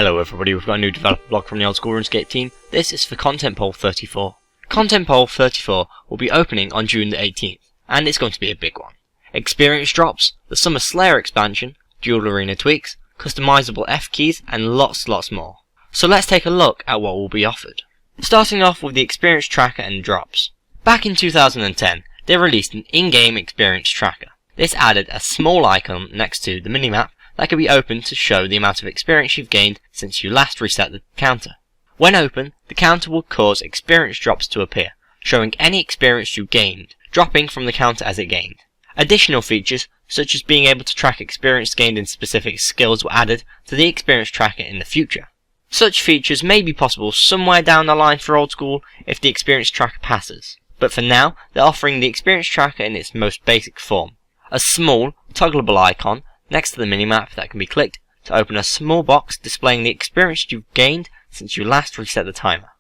Hello everybody, we've got a new developer blog from the Old School RuneScape team. This is for Content Poll 34. Content Poll 34 will be opening on June the 18th, and it's going to be a big one. Experience drops, the Summer Slayer expansion, dual arena tweaks, customizable F keys, and lots more. So let's take a look at what will be offered. Starting off with the experience tracker and drops. Back in 2010, they released an in-game experience tracker. This added a small icon next to the minimap that could be opened to show the amount of experience you've gained since you last reset the counter. When open, the counter will cause experience drops to appear, showing any experience you gained, dropping from the counter as it gained. Additional features, such as being able to track experience gained in specific skills, were added to the experience tracker in the future. Such features may be possible somewhere down the line for Old School if the experience tracker passes, but for now, they're offering the experience tracker in its most basic form. A small, toggleable icon next to the minimap that can be clicked to open a small box displaying the experience you've gained since you last reset the timer.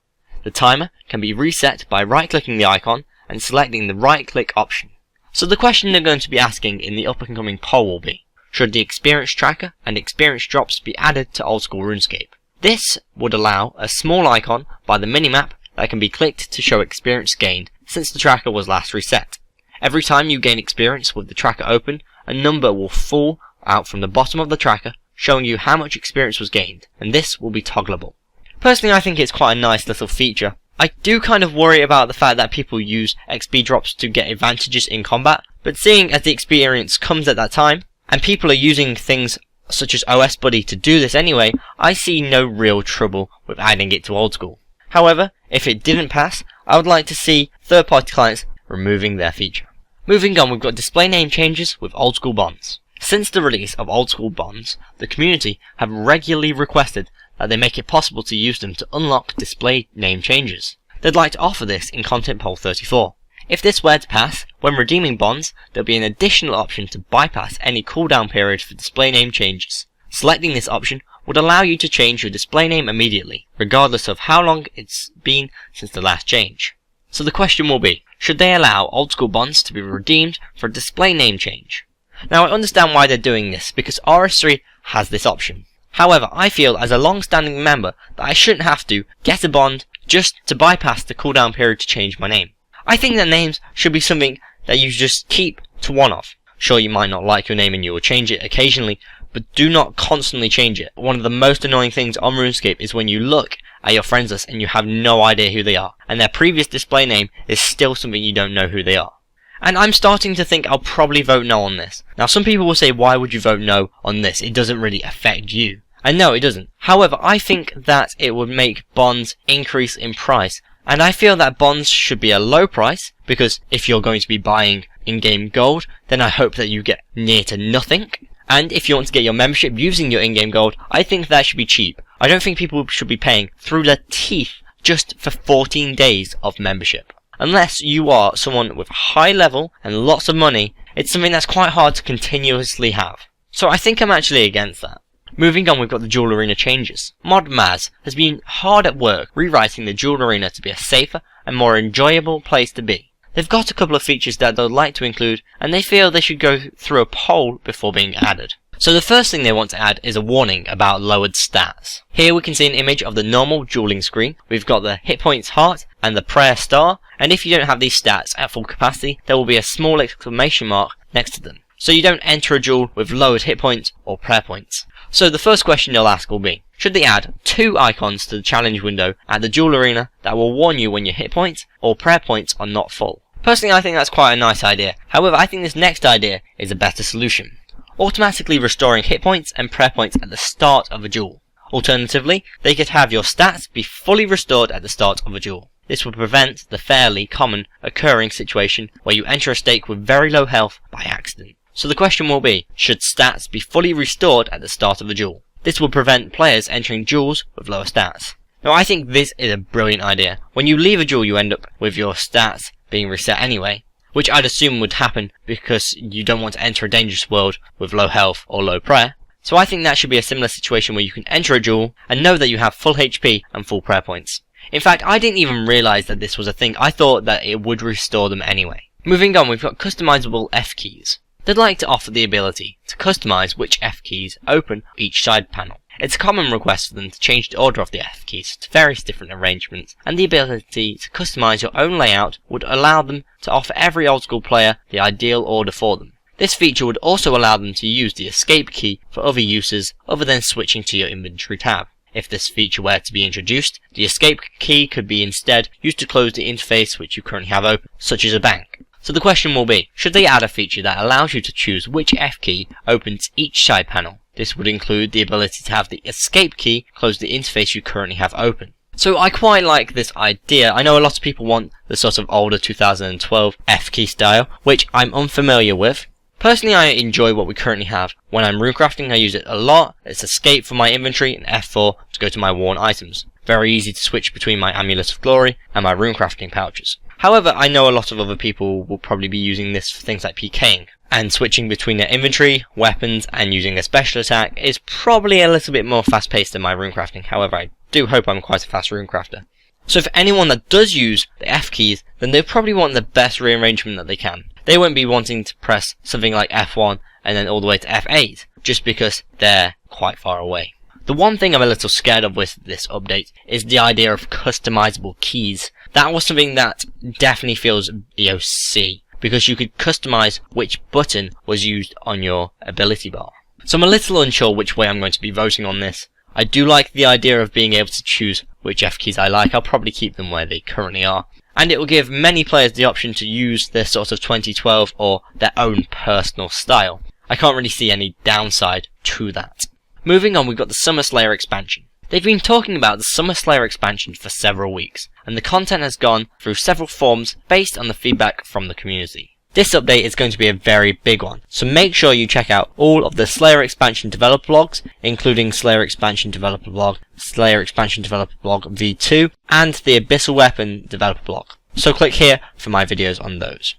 The timer can be reset by right-clicking the icon and selecting the right-click option. So the question they're going to be asking in the up-and-coming poll will be, should the experience tracker and experience drops be added to Old School RuneScape? This would allow a small icon by the minimap that can be clicked to show experience gained since the tracker was last reset. Every time you gain experience with the tracker open, a number will fall out from the bottom of the tracker showing you how much experience was gained, and this will be toggleable. Personally, I think it's quite a nice little feature. I do kind of worry about the fact that people use XP drops to get advantages in combat, but seeing as the experience comes at that time, and people are using things such as OS Buddy to do this anyway, I see no real trouble with adding it to Old School. However, if it didn't pass, I would like to see third-party clients removing their feature. Moving on, we've got display name changes with Old School bonds. Since the release of Old School bonds, the community have regularly requested that they make it possible to use them to unlock display name changes. They'd like to offer this in Content Poll 34. If this were to pass, when redeeming bonds, there'll be an additional option to bypass any cooldown period for display name changes. Selecting this option would allow you to change your display name immediately, regardless of how long it's been since the last change. So the question will be, should they allow Old School bonds to be redeemed for a display name change? Now I understand why they're doing this, because RS3 has this option. However, I feel as a long-standing member that I shouldn't have to get a bond just to bypass the cooldown period to change my name. I think that names should be something that you just keep to one of. Sure, you might not like your name and you will change it occasionally, but do not constantly change it. One of the most annoying things on RuneScape is when you look at your friends list and you have no idea who they are, and their previous display name is still something you don't know who they are. And I'm starting to think I'll probably vote no on this. Now some people will say, why would you vote no on this? It doesn't really affect you. And no, it doesn't. However, I think that it would make bonds increase in price. And I feel that bonds should be a low price, because if you're going to be buying in-game gold, then I hope that you get near to nothing. And if you want to get your membership using your in-game gold, I think that should be cheap. I don't think people should be paying through their teeth just for 14 days of membership. Unless you are someone with high level and lots of money, it's something that's quite hard to continuously have. So I think I'm actually against that. Moving on, we've got the dual arena changes. Mod Maz has been hard at work rewriting the dual arena to be a safer and more enjoyable place to be. They've got a couple of features that they'd like to include, and they feel they should go through a poll before being added. So the first thing they want to add is a warning about lowered stats. Here we can see an image of the normal dueling screen. We've got the hit points heart and the prayer star, and if you don't have these stats at full capacity, there will be a small exclamation mark next to them. So you don't enter a duel with lowered hit points or prayer points. So the first question they'll ask will be, should they add 2 icons to the challenge window at the duel arena that will warn you when your hit points or prayer points are not full? Personally, I think that's quite a nice idea. However, I think this next idea is a better solution. Automatically restoring hit points and prayer points at the start of a duel. Alternatively, they could have your stats be fully restored at the start of a duel. This would prevent the fairly common occurring situation where you enter a stake with very low health by accident. So the question will be, should stats be fully restored at the start of a duel? This will prevent players entering duels with lower stats. Now I think this is a brilliant idea. When you leave a duel, you end up with your stats being reset anyway, which I'd assume would happen because you don't want to enter a dangerous world with low health or low prayer. So I think that should be a similar situation where you can enter a duel and know that you have full HP and full prayer points. In fact, I didn't even realise that this was a thing. I thought that it would restore them anyway. Moving on, we've got customizable F keys. They'd like to offer the ability to customize which F keys open each side panel. It's a common request for them to change the order of the F keys to various different arrangements, and the ability to customize your own layout would allow them to offer every old school player the ideal order for them. This feature would also allow them to use the escape key for other uses other than switching to your inventory tab. If this feature were to be introduced, the escape key could be instead used to close the interface which you currently have open, such as a bank. So the question will be, should they add a feature that allows you to choose which F key opens each side panel? This would include the ability to have the escape key close the interface you currently have open. So I quite like this idea. I know a lot of people want the sort of older 2012 F key style, which I'm unfamiliar with. Personally, I enjoy what we currently have. When I'm runecrafting, I use it a lot. It's escape for my inventory and F4 to go to my worn items. Very easy to switch between my Amulet of Glory and my runecrafting pouches. However, I know a lot of other people will probably be using this for things like PKing. And switching between their inventory, weapons, and using a special attack is probably a little bit more fast-paced than my runecrafting. However, I do hope I'm quite a fast runecrafter. So for anyone that does use the F keys, then they'll probably want the best rearrangement that they can. They won't be wanting to press something like F1 and then all the way to F8, just because they're quite far away. The one thing I'm a little scared of with this update is the idea of customizable keys. That was something that definitely feels VOC, because you could customize which button was used on your ability bar. So I'm a little unsure which way I'm going to be voting on this. I do like the idea of being able to choose which F keys I like. I'll probably keep them where they currently are. And it will give many players the option to use their sort of 2012 or their own personal style. I can't really see any downside to that. Moving on, we've got the Summer Slayer expansion. They've been talking about the Summer Slayer expansion for several weeks, and the content has gone through several forms based on the feedback from the community. This update is going to be a very big one, so make sure you check out all of the Slayer expansion developer blogs, including Slayer expansion developer blog, Slayer expansion developer blog V2, and the Abyssal Weapon developer blog. So click here for my videos on those.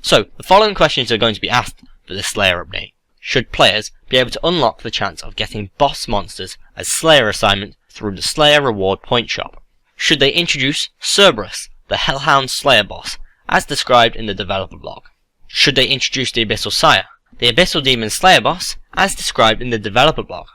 So, the following questions are going to be asked for the Slayer update. Should players be able to unlock the chance of getting boss monsters as Slayer assignment through the Slayer reward point shop? Should they introduce Cerberus, the Hellhound Slayer boss, as described in the developer blog? Should they introduce the Abyssal Sire, the Abyssal Demon Slayer boss, as described in the developer blog?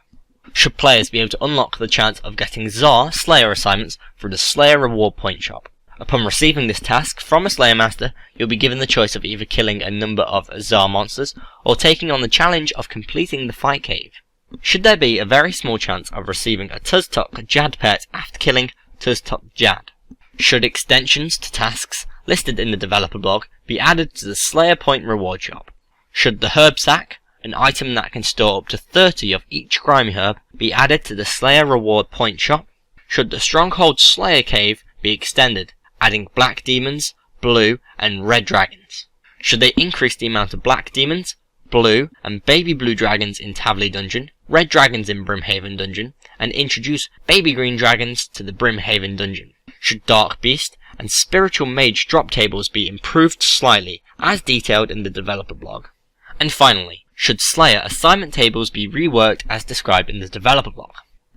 Should players be able to unlock the chance of getting Tsar Slayer assignments through the Slayer reward point shop? Upon receiving this task from a Slayer Master, you'll be given the choice of either killing a number of Tsar monsters, or taking on the challenge of completing the Fight Cave. Should there be a very small chance of receiving a Tuztok Jad pet after killing Tuztok Jad? Should extensions to tasks listed in the developer blog be added to the Slayer Point reward shop? Should the Herb Sack, an item that can store up to 30 of each grimy herb, be added to the Slayer reward point shop? Should the Stronghold Slayer Cave be extended, adding black demons, blue, and red dragons? Should they increase the amount of black demons, blue, and baby blue dragons in Tavley Dungeon, red dragons in Brimhaven Dungeon, and introduce baby green dragons to the Brimhaven Dungeon? Should Dark Beast and Spiritual Mage drop tables be improved slightly, as detailed in the developer blog? And finally, should Slayer assignment tables be reworked as described in the developer blog?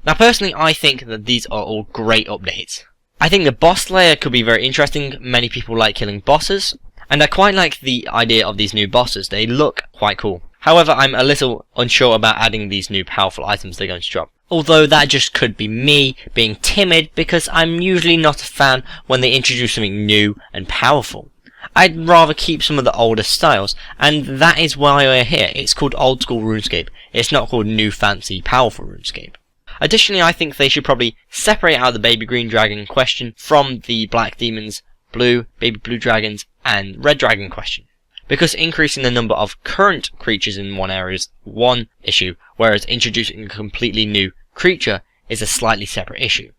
Now personally, I think that these are all great updates. I think the boss Slayer could be very interesting. Many people like killing bosses, and I quite like the idea of these new bosses. They look quite cool. However, I'm a little unsure about adding these new powerful items they're going to drop. Although that just could be me being timid, because I'm usually not a fan when they introduce something new and powerful. I'd rather keep some of the older styles, and that is why we're here. It's called Old School RuneScape. It's not called New Fancy Powerful RuneScape. Additionally, I think they should probably separate out the baby green dragon question from the black demons, blue, baby blue dragons, and red dragon question. Because increasing the number of current creatures in one area is one issue, whereas introducing a completely new creature is a slightly separate issue.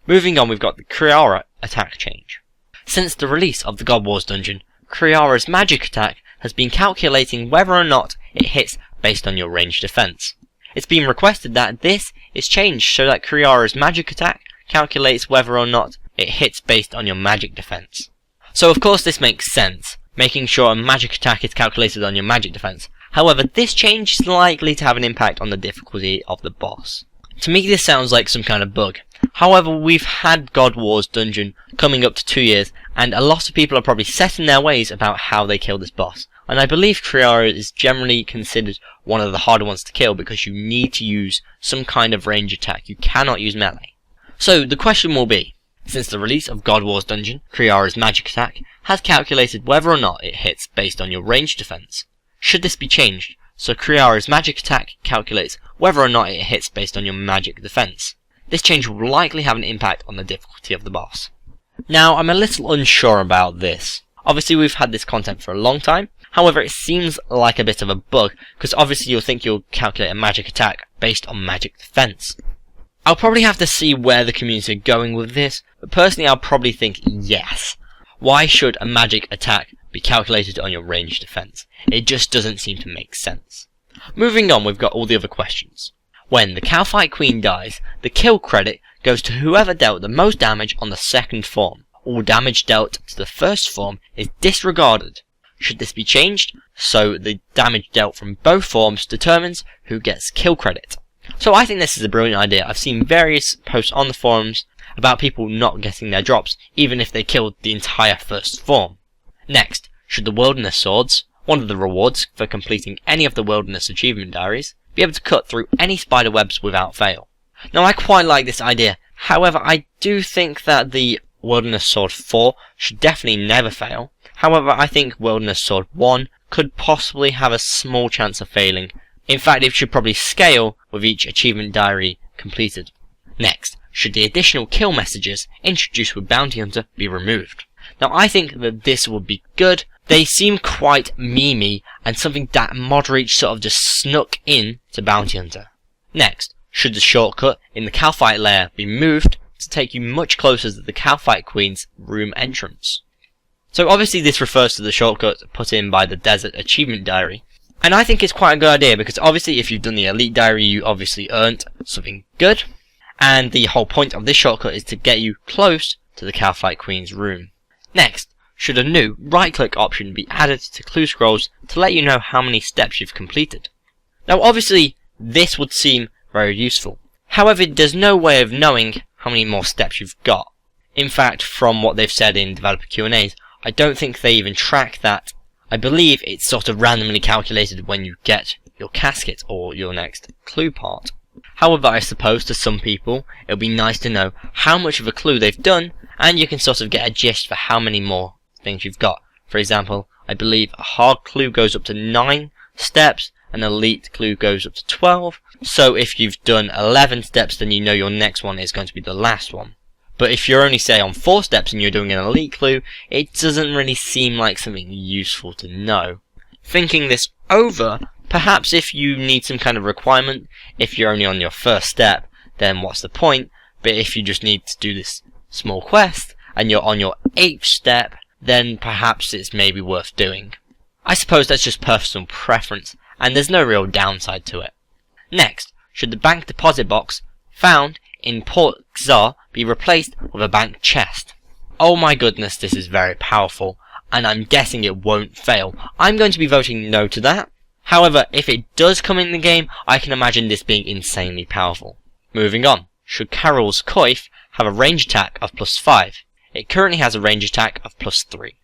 Moving on, we've got the kree'arra attack change. Since the release of the God Wars dungeon, kree'arra's magic attack has been calculating whether or not it hits based on your ranged defense. It's been requested that this is changed so that kree'arra's magic attack calculates whether or not it hits based on your magic defense. So of course this makes sense, making sure a magic attack is calculated on your magic defense. However, this change is likely to have an impact on the difficulty of the boss. To me this sounds like some kind of bug. However, we've had God Wars dungeon coming up to 2 years, and a lot of people are probably set in their ways about how they kill this boss. and I believe kree'arra is generally considered one of the harder ones to kill because you need to use some kind of range attack. You cannot use melee. So the question will be, since the release of God War's Dungeon, kree'arra's magic attack has calculated whether or not it hits based on your range defense. Should this be changed, so kree'arra's magic attack calculates whether or not it hits based on your magic defense? This change will likely have an impact on the difficulty of the boss. Now, I'm a little unsure about this. Obviously, we've had this content for a long time. However, it seems like a bit of a bug, because obviously you'll think you'll calculate a magic attack based on magic defense. I'll probably have to see where the community are going with this, but personally I'll probably think yes. Why should a magic attack be calculated on your range defense? It just doesn't seem to make sense. Moving on, we've got all the other questions. When the Cowfight Queen dies, the kill credit goes to whoever dealt the most damage on the second form. All damage dealt to the first form is disregarded. Should this be changed, so the damage dealt from both forms determines who gets kill credit? So I think this is a brilliant idea. I've seen various posts on the forums about people not getting their drops, even if they killed the entire first form. Next, should the Wilderness Swords, one of the rewards for completing any of the Wilderness Achievement Diaries, be able to cut through any spider webs without fail? Now, I quite like this idea. However, I do think that the Wilderness Sword 4 should definitely never fail. However, I think Wilderness Sword 1 could possibly have a small chance of failing. In fact, it should probably scale with each achievement diary completed. Next, should the additional kill messages introduced with Bounty Hunter be removed? Now, I think that this would be good. They seem quite memey and something that Modreach sort of just snuck in to Bounty Hunter. Next, should the shortcut in the Cowfight lair be moved to take you much closer to the Cowfight Queen's room entrance? So obviously this refers to the shortcut put in by the Desert Achievement Diary. And I think it's quite a good idea because obviously if you've done the Elite Diary you obviously earned something good. And the whole point of this shortcut is to get you close to the Cowfight Queen's room. Next, should a new right-click option be added to clue scrolls to let you know how many steps you've completed? Now obviously this would seem very useful. However, there's no way of knowing how many more steps you've got. In fact, from what they've said in developer Q&As, I don't think they even track that. I believe it's sort of randomly calculated when you get your casket or your next clue part. However, I suppose to some people it'll be nice to know how much of a clue they've done, and you can sort of get a gist for how many more things you've got. For example, I believe a hard clue goes up to 9 steps, an elite clue goes up to 12. So if you've done 11 steps, then you know your next one is going to be the last one. But if you're only, say, on 4 steps and you're doing an elite clue, it doesn't really seem like something useful to know. Thinking this over, perhaps if you need some kind of requirement, if you're only on your first step, then what's the point? But if you just need to do this small quest, and you're on your 8th step, then perhaps it's maybe worth doing. I suppose that's just personal preference, and there's no real downside to it. Next, should the bank deposit box found in Port Xar be replaced with a bank chest? Oh my goodness, this is very powerful, and I'm guessing it won't fail. I'm going to be voting no to that. However, if it does come in the game, I can imagine this being insanely powerful. Moving on, should Carol's Coif have a range attack of +5? It currently has a range attack of +3.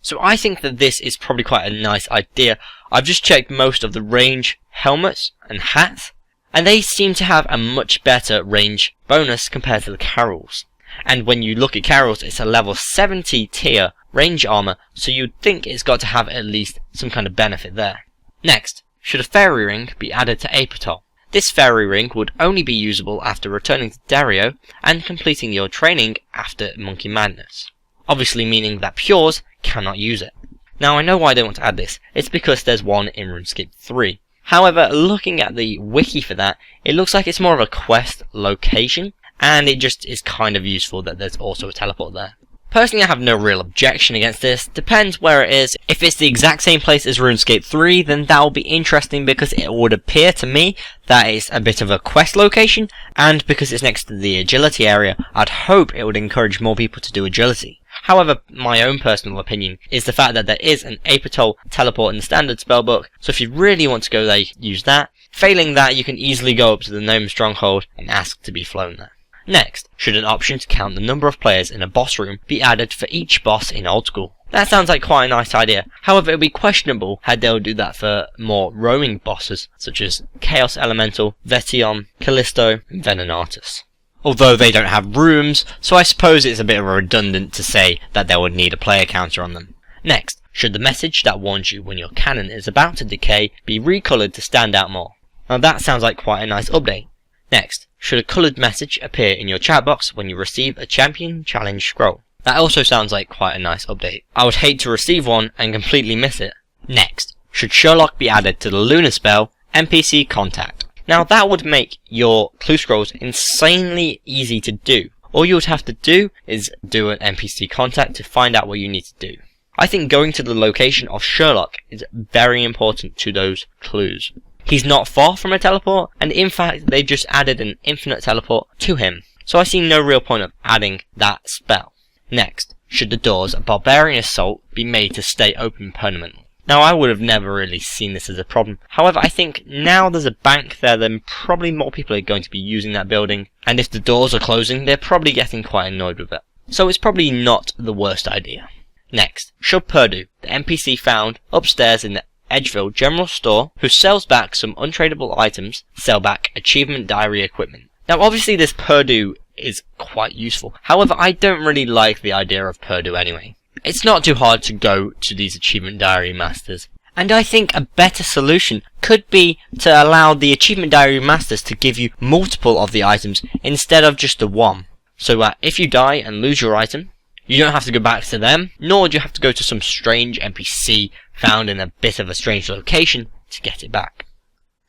So I think that this is probably quite a nice idea. I've just checked most of the range helmets and hats, and they seem to have a much better range bonus compared to the Carol's. And when you look at Carol's, it's a level 70 tier range armor, so you'd think it's got to have at least some kind of benefit there. Next, should a fairy ring be added to Apatol? This fairy ring would only be usable after returning to Dario and completing your training after Monkey Madness. Obviously meaning that Pures cannot use it. Now I know why they want to add this, it's because there's one in RuneScape 3. However, looking at the wiki for that, it looks like it's more of a quest location, and it just is kind of useful that there's also a teleport there. Personally, I have no real objection against this. Depends where it is. If it's the exact same place as RuneScape 3, then that will be interesting because it would appear to me that it's a bit of a quest location, and because it's next to the agility area, I'd hope it would encourage more people to do agility. However, my own personal opinion is the fact that there is an Apatol teleport in the standard spellbook, so if you really want to go there, use that. Failing that, you can easily go up to the Gnome Stronghold and ask to be flown there. Next, should an option to count the number of players in a boss room be added for each boss in Old School? That sounds like quite a nice idea. However, it would be questionable how they'll do that for more roaming bosses such as Chaos Elemental, Vetion, Callisto, and Venenatus. Although they don't have rooms, so I suppose it's a bit redundant to say that they would need a player counter on them. Next, should the message that warns you when your cannon is about to decay be recoloured to stand out more? Now that sounds like quite a nice update. Next, should a coloured message appear in your chat box when you receive a champion challenge scroll? That also sounds like quite a nice update. I would hate to receive one and completely miss it. Next, should Sherlock be added to the Lunar spell NPC Contact? Now that would make your clue scrolls insanely easy to do. All you would have to do is do an NPC contact to find out what you need to do. I think going to the location of Sherlock is very important to those clues. He's not far from a teleport, and in fact they've just added an infinite teleport to him. So I see no real point of adding that spell. Next, should the doors of Barbarian Assault be made to stay open permanently? Now I would have never really seen this as a problem. However, I think now there's a bank there, then probably more people are going to be using that building. And if the doors are closing, they're probably getting quite annoyed with it. So it's probably not the worst idea. Next, should Purdue, the NPC found upstairs in the Edgeville General Store, who sells back some untradeable items, sell back achievement diary equipment. Now obviously this Purdue is quite useful. However, I don't really like the idea of Purdue anyway. It's not too hard to go to these achievement diary masters. And I think a better solution could be to allow the achievement diary masters to give you multiple of the items instead of just the one. So if you die and lose your item, you don't have to go back to them, nor do you have to go to some strange NPC found in a bit of a strange location to get it back.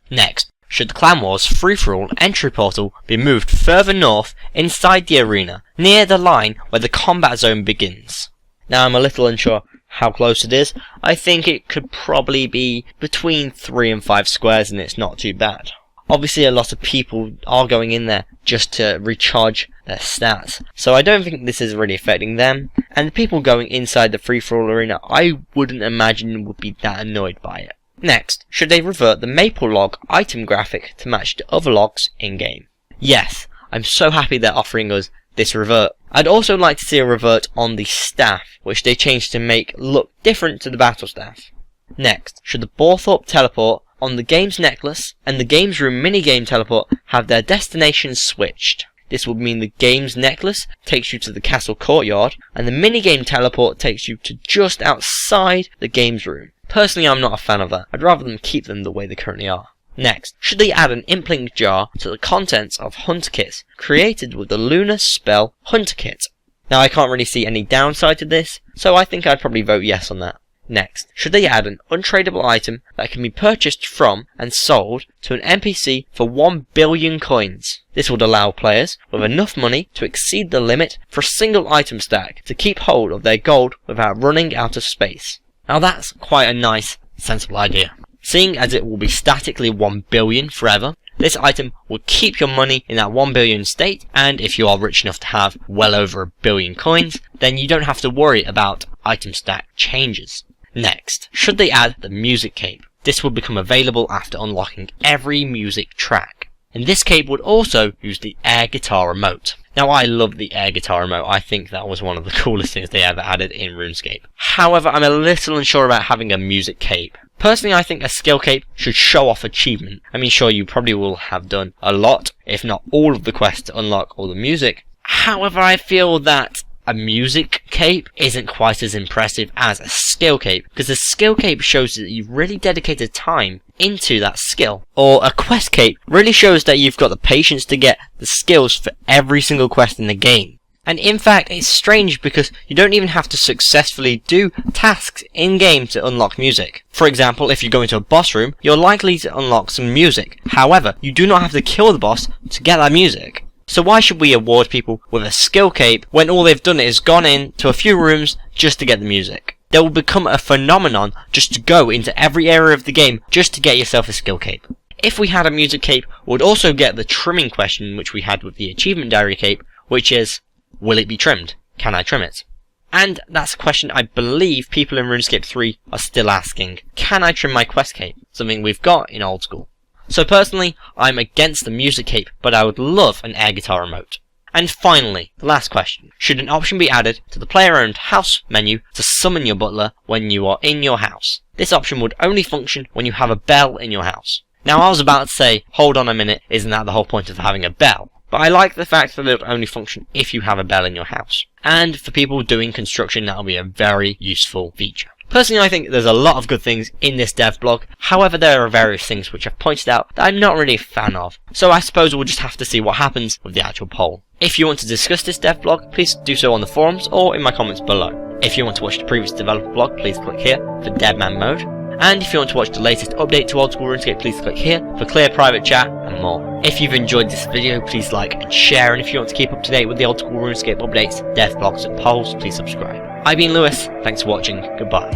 Next, should the Clan Wars free-for-all entry portal be moved further north inside the arena, near the line where the combat zone begins? Now I'm a little unsure how close it is. I think it could probably be between 3 and 5 squares and it's not too bad. Obviously a lot of people are going in there just to recharge their stats, so I don't think this is really affecting them, and the people going inside the free-for-all arena I wouldn't imagine would be that annoyed by it. Next, should they revert the maple log item graphic to match the other logs in-game? Yes, I'm so happy they're offering us this revert. I'd also like to see a revert on the staff, which they changed to make look different to the battle staff. Next, should the Borthorpe teleport on the game's necklace and the games room minigame teleport have their destinations switched? This would mean the game's necklace takes you to the castle courtyard and the minigame teleport takes you to just outside the games room. Personally, I'm not a fan of that. I'd rather them keep them the way they currently are. Next, should they add an implink jar to the contents of Hunter Kits created with the Lunar spell Hunter Kit? Now I can't really see any downside to this, so I think I'd probably vote yes on that. Next, should they add an untradeable item that can be purchased from and sold to an NPC for 1 billion coins? This would allow players with enough money to exceed the limit for a single item stack to keep hold of their gold without running out of space. Now that's quite a nice, sensible idea. Seeing as it will be statically 1 billion forever, this item will keep your money in that 1 billion state, and if you are rich enough to have well over 1 billion coins, then you don't have to worry about item stack changes. Next, should they add the music cape? This will become available after unlocking every music track. And this cape would also use the air guitar emote. Now I love the air guitar emote. I think that was one of the coolest things they ever added in RuneScape. However, I'm a little unsure about having a music cape. Personally, I think a skill cape should show off achievement. I mean, sure, you probably will have done a lot, if not all of the quests to unlock all the music. However, I feel that a music cape isn't quite as impressive as a skill cape, because a skill cape shows that you've really dedicated time into that skill, or a quest cape really shows that you've got the patience to get the skills for every single quest in the game. And in fact, it's strange because you don't even have to successfully do tasks in-game to unlock music. For example, if you go into a boss room, you're likely to unlock some music. However, you do not have to kill the boss to get that music. So why should we award people with a skill cape when all they've done is gone in to a few rooms just to get the music? There will become a phenomenon just to go into every area of the game just to get yourself a skill cape. If we had a music cape, we'd also get the trimming question which we had with the achievement diary cape, which is, will it be trimmed? Can I trim it? And that's a question I believe people in RuneScape 3 are still asking. Can I trim my quest cape? Something we've got in Old School. So personally, I'm against the music cape, but I would love an air guitar emote. And finally, the last question. Should an option be added to the player-owned house menu to summon your butler when you are in your house? This option would only function when you have a bell in your house. Now I was about to say, hold on a minute, isn't that the whole point of having a bell? But I like the fact that it would only function if you have a bell in your house. And for people doing construction, that'll be a very useful feature. Personally, I think there's a lot of good things in this devblog. However, there are various things which I've pointed out that I'm not really a fan of. So I suppose we'll just have to see what happens with the actual poll. If you want to discuss this devblog, please do so on the forums or in my comments below. If you want to watch the previous developer blog, please click here for Deadman mode. And if you want to watch the latest update to Old School RuneScape, please click here for clear private chat and more. If you've enjoyed this video, please like and share, and if you want to keep up to date with the Old School RuneScape updates, devblogs and polls, please subscribe. I've been Lewis, thanks for watching, goodbye.